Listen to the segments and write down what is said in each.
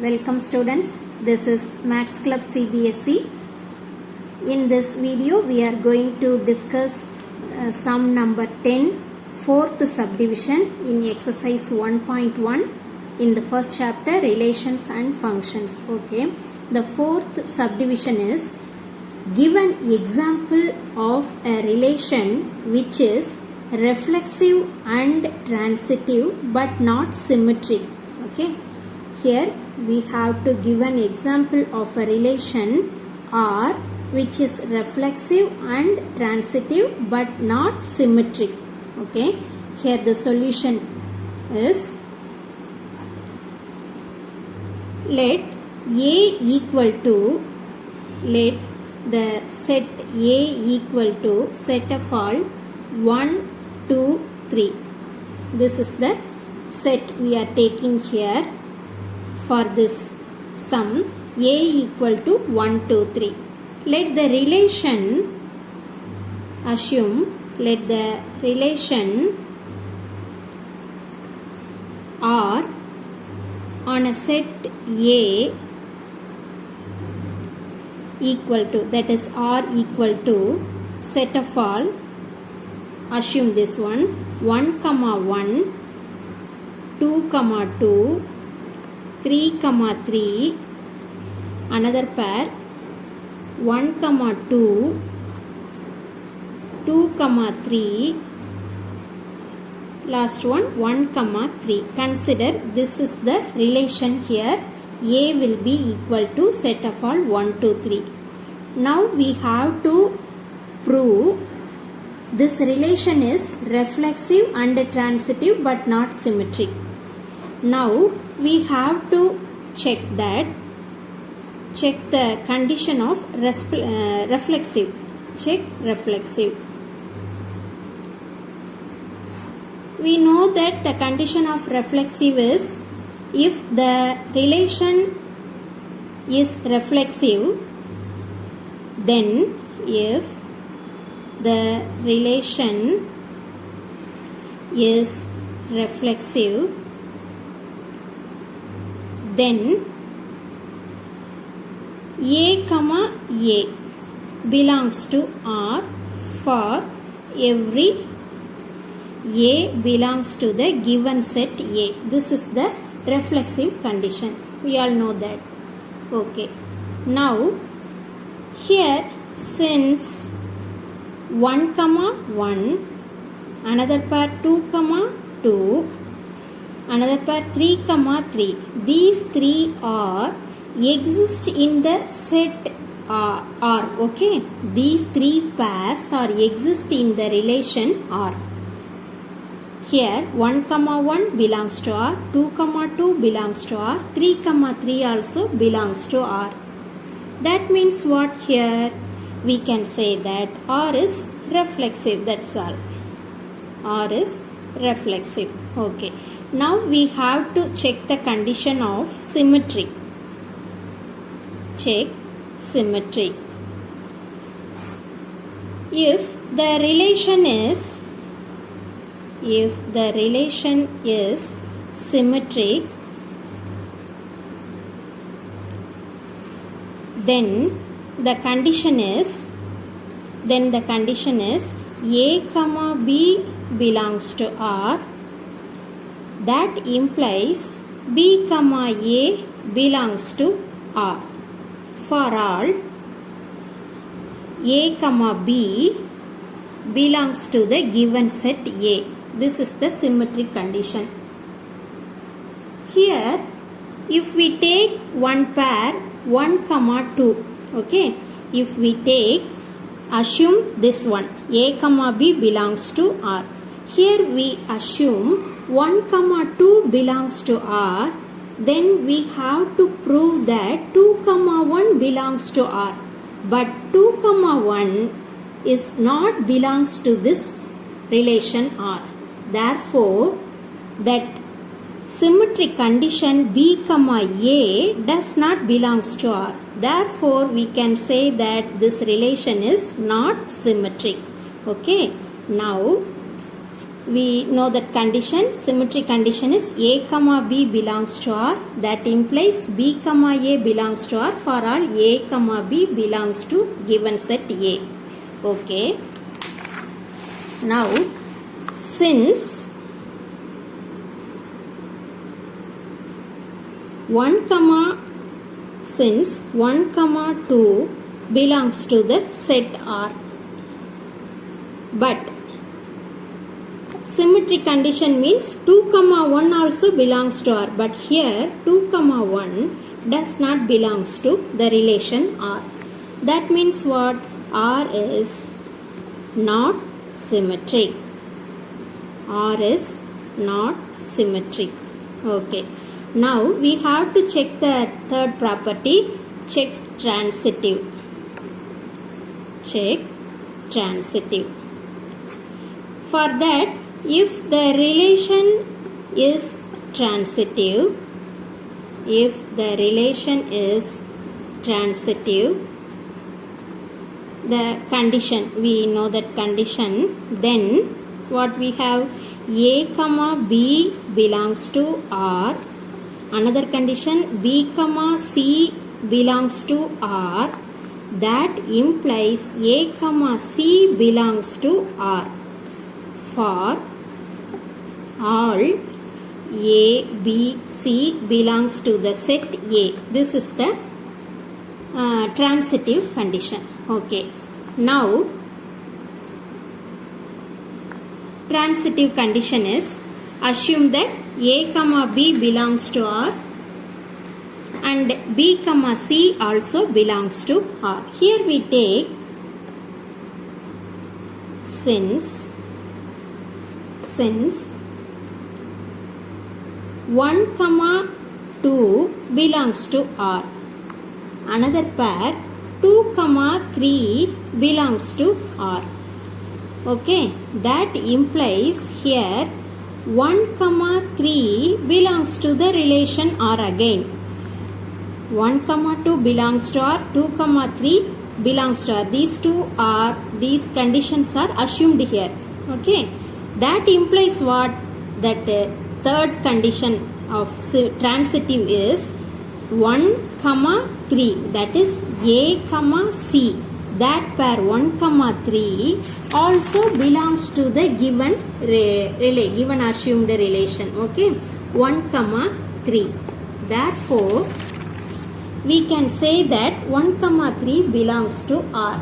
Welcome students, this is Max Club CBSE. In this video we are going to discuss sum number 10, fourth subdivision in exercise 1.1 in the first chapter, relations and functions. Okay, the fourth subdivision is give an example of a relation which is reflexive and transitive but not symmetric. Okay, here we have to give an example of a relation R which is reflexive and transitive but not symmetric. Okay, here the solution is, let A equal to, let the set A equal to set of all 1, 2, 3. This is the set we are taking here for this sum. A equal to 1, 2, 3. Let the relation, assume, let the relation R on a set A equal to, that is R equal to set of all, assume this one, 1, 1, 2, 2, 3, 3, another pair 1, 2, 2, 3, last one 1, 3. Consider this is the relation here. A will be equal to set of all 1, 2, 3. Now we have to prove this relation is reflexive and transitive but not symmetric. Now we have to check that, check the condition of reflexive. Check reflexive. We know that the condition of reflexive is if the relation is reflexive, then if the relation is reflexive, then A, belongs to R for every A belongs to the given set A. This is the reflexive condition. We all know that. Okay. Now, here since 1, 1, another pair 2, 2, another pair 3, 3. These three are exist in the set R. Okay, these three pairs are exist in the relation R. Here 1, 1 belongs to R, 2, 2 belongs to R, 3, 3 also belongs to R. That means what here? We can say that R is reflexive. That's all. R is reflexive. Okay. Now we have to check the condition of symmetry. Check symmetry. If the relation is symmetric, then the condition is A, B belongs to R. That implies B, A belongs to R. For all A, B belongs to the given set A. This is the symmetric condition. Here, if we take one pair 1, 2, okay, if we take, assume this one A, B belongs to R. Here we assume 1, 2 belongs to R. Then we have to prove that 2, 1 belongs to R. But 2, 1 is not belongs to this relation R. Therefore, that symmetric condition B, A does not belongs to R. Therefore, we can say that this relation is not symmetric. Okay. Now, we know that condition, symmetry condition is A comma B belongs to R. That implies B comma A belongs to R for all A comma B belongs to given set A. Okay. Now, since 1 comma 2 belongs to the set R, but symmetry condition means 2 comma 1 also belongs to R, but here 2 comma 1 does not belongs to the relation R. That means what? R is not symmetric. R is not symmetric. Okay. Now we have to check the third property. Check transitive. Check transitive. For that, if the relation is transitive, the condition, we know that condition, then what we have? A comma B belongs to R. Another condition, B comma C belongs to R. That implies A comma C belongs to R for all A, B, C belongs to the set A. This is the transitive condition. Okay. Now, transitive condition is, assume that A comma B belongs to R and B comma C also belongs to R. Here we take since 1 comma 2 belongs to R. Another pair 2 comma 3 belongs to R. Okay, that implies here 1 comma 3 belongs to the relation R again. 1 comma 2 belongs to R, 2 comma 3 belongs to R. These conditions are assumed here. Okay, that implies what? That third condition of transitive is 1 comma 3, that is A comma C. That pair 1 comma 3 also belongs to the given given assumed relation. Okay, 1 comma 3. Therefore, we can say that 1 comma 3 belongs to R.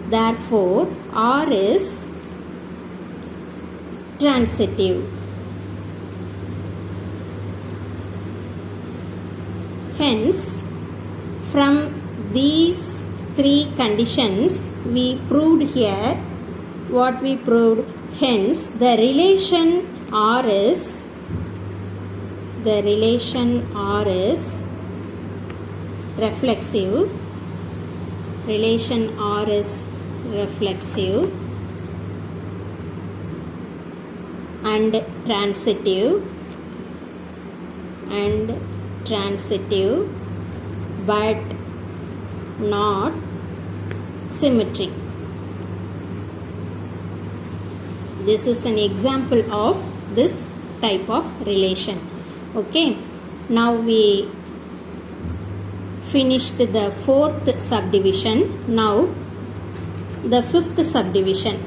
Therefore, R is transitive. Hence, from these three conditions, we proved here what we proved. Hence, the relation R is reflexive. Relation R is reflexive and transitive but not symmetric. This is an example of this type of relation. Okay, now we finished the fourth subdivision. Now the fifth subdivision.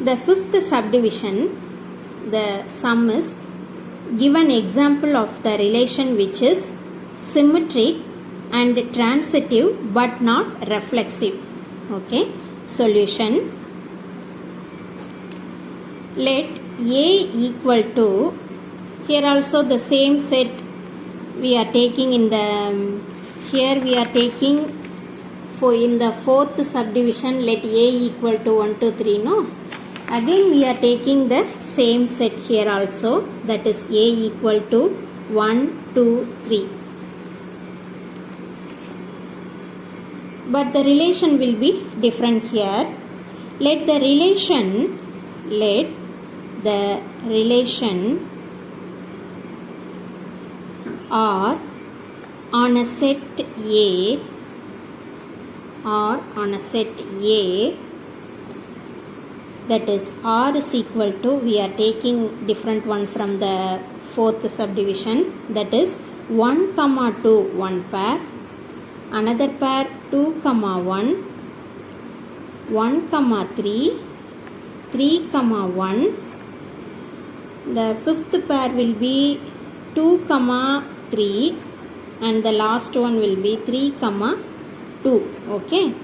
The fifth subdivision, the sum is given example of the relation which is symmetric and transitive but not reflexive. Okay, solution. Let A equal to, here also the same set we are taking in the, here we are taking for in the fourth subdivision, let A equal to 1, 2, 3, no? Again we are taking the same set here also, that is A equal to 1, 2, 3. But the relation will be different here. Let the relation R on a set A that is R is equal to, we are taking different one from the fourth subdivision, that is 1 comma 2 one pair, another pair 2 comma 1, 1 comma 3, 3 comma 1, the fifth pair will be 2 comma 3 and the last one will be 3 comma 2. Okay,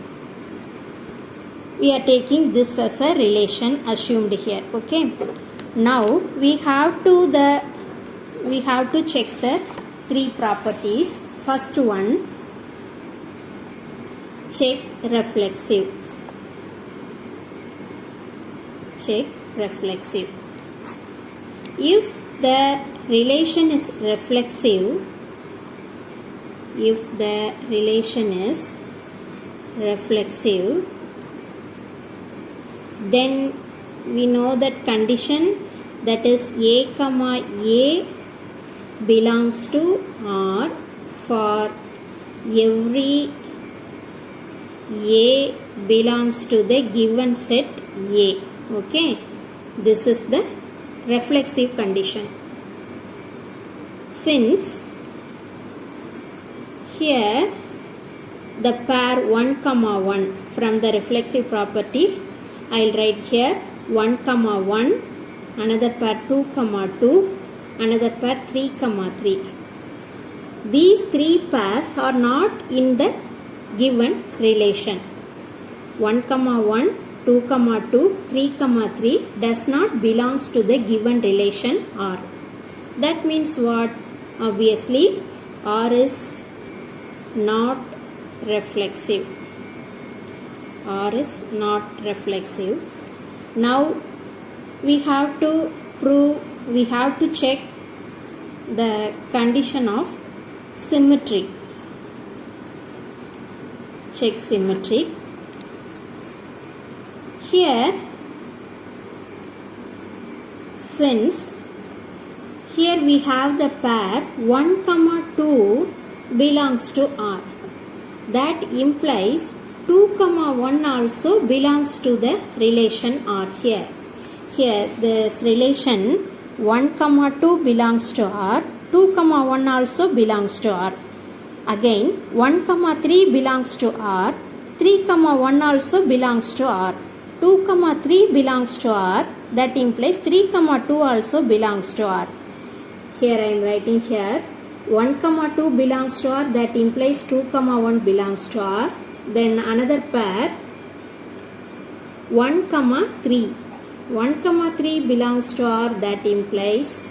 we are taking this as a relation assumed here. Okay, now we have to check the three properties. First one, check reflexive. Check reflexive. If the relation is reflexive, then we know that condition, that is A comma A belongs to R for every A belongs to the given set A. Okay, this is the reflexive condition. Since here the pair 1 comma 1 from the reflexive property, I will write here 1 comma 1, another pair 2 comma 2, another pair 3 comma 3. These three pairs are not in the given relation. 1 comma 1, 2 comma 2, 3 comma 3 does not belongs to the given relation R. That means what? Obviously R is not reflexive. R is not reflexive. Now we have to check the condition of symmetry. Check symmetry. Here, since here we have the pair 1 comma 2 belongs to R, that implies 2 comma 1 also belongs to the relation R here. Here this relation 1 comma 2 belongs to R, 2 comma 1 also belongs to R. Again 1 comma 3 belongs to R, 3 comma 1 also belongs to R. 2 comma 3 belongs to R, that implies 3 comma 2 also belongs to R. Here I am writing here 1 comma 2 belongs to R, that implies 2 comma 1 belongs to R. Then another pair 1 comma 3. 1 comma 3 belongs to R, that implies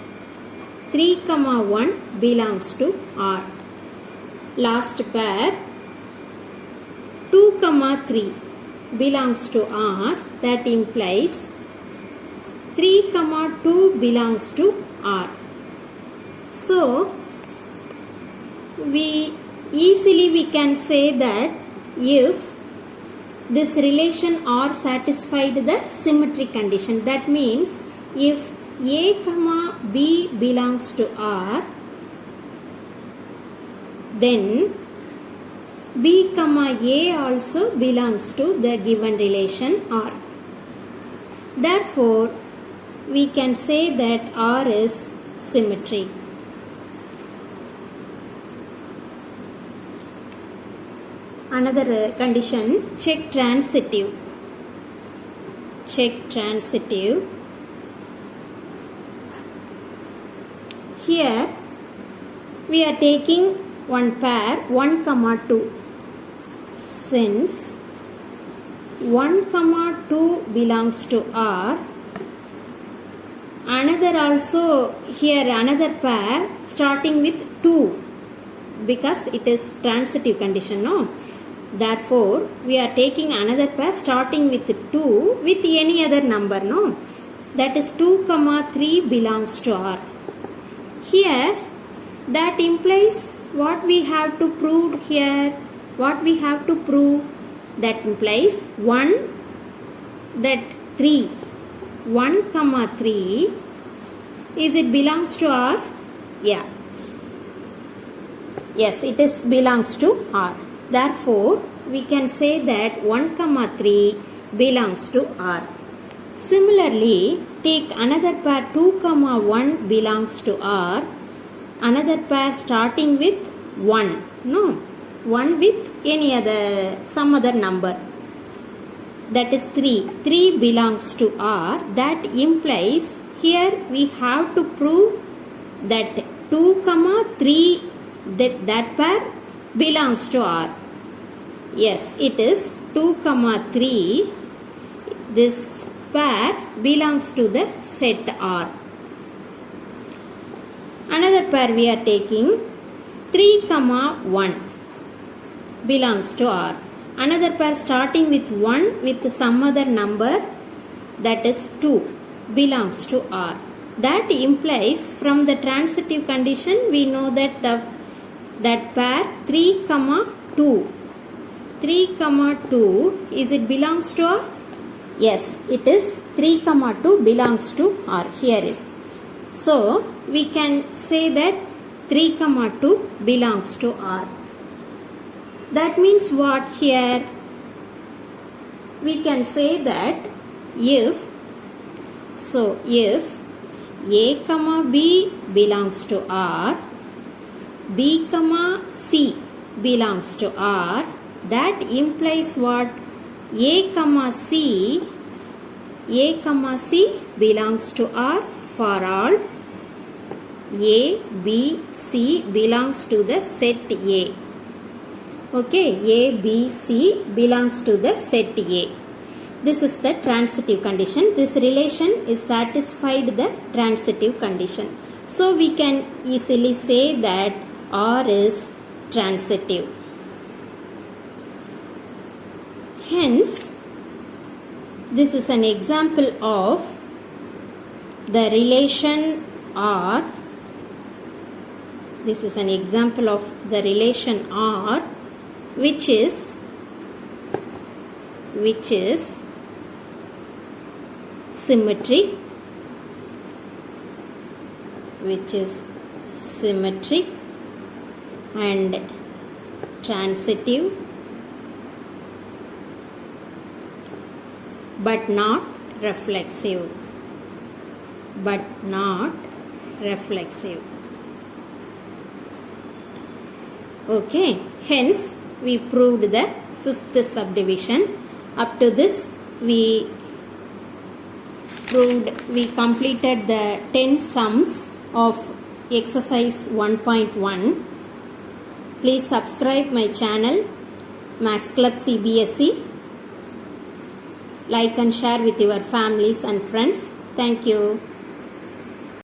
3 comma 1 belongs to R. Last pair 2 comma 3 belongs to R, that implies 3 comma 2 belongs to R. So we can say that if this relation R satisfied the symmetry condition, that means if A comma B belongs to R, then B comma A also belongs to the given relation R. Therefore, we can say that R is symmetry. Another condition, check transitive. Check transitive. Here we are taking one pair 1 comma 2. Since 1 comma 2 belongs to R, another also here another pair starting with 2, because it is transitive condition, no? Therefore, we are taking another pair starting with 2 with any other number, no? That is 2 comma 3 belongs to R. Here, that implies what we have to prove here. What we have to prove? That implies 1, that 3. 1 comma 3, is it belongs to R? Yeah. Yes, it is belongs to R. Therefore, we can say that 1 comma 3 belongs to R. Similarly, take another pair 2, 1 belongs to R. Another pair starting with 1. No, 1 with some other number. That is 3. 3 belongs to R. That implies here we have to prove that 2, 3 that pair belongs to R. Yes, it is 2, 3. This pair belongs to the set R. Another pair we are taking 3, 1 belongs to R. Another pair starting with 1 with some other number, that is 2, belongs to R. That implies from the transitive condition we know that that pair 3, 2. 3, 2 is it belongs to R? Yes, it is 3, 2 belongs to R. Here is. So, we can say that 3, 2 belongs to R. That means what here? We can say that if A, B belongs to R, B, C belongs to R, that implies what? A, C belongs to R for all A, B, C belongs to the set A. Okay, A, B, C belongs to the set A. This is the transitive condition. This relation is satisfied the transitive condition. So, we can easily say that R is transitive. Hence, this is an example of the relation R. This is an example of the relation R which is symmetric, and transitive but not reflexive. Okay, hence we proved the fifth subdivision. Up to this we completed the 10 sums of exercise 1.1. Please subscribe my channel Max Club CBSE. Like and share with your families and friends. Thank you.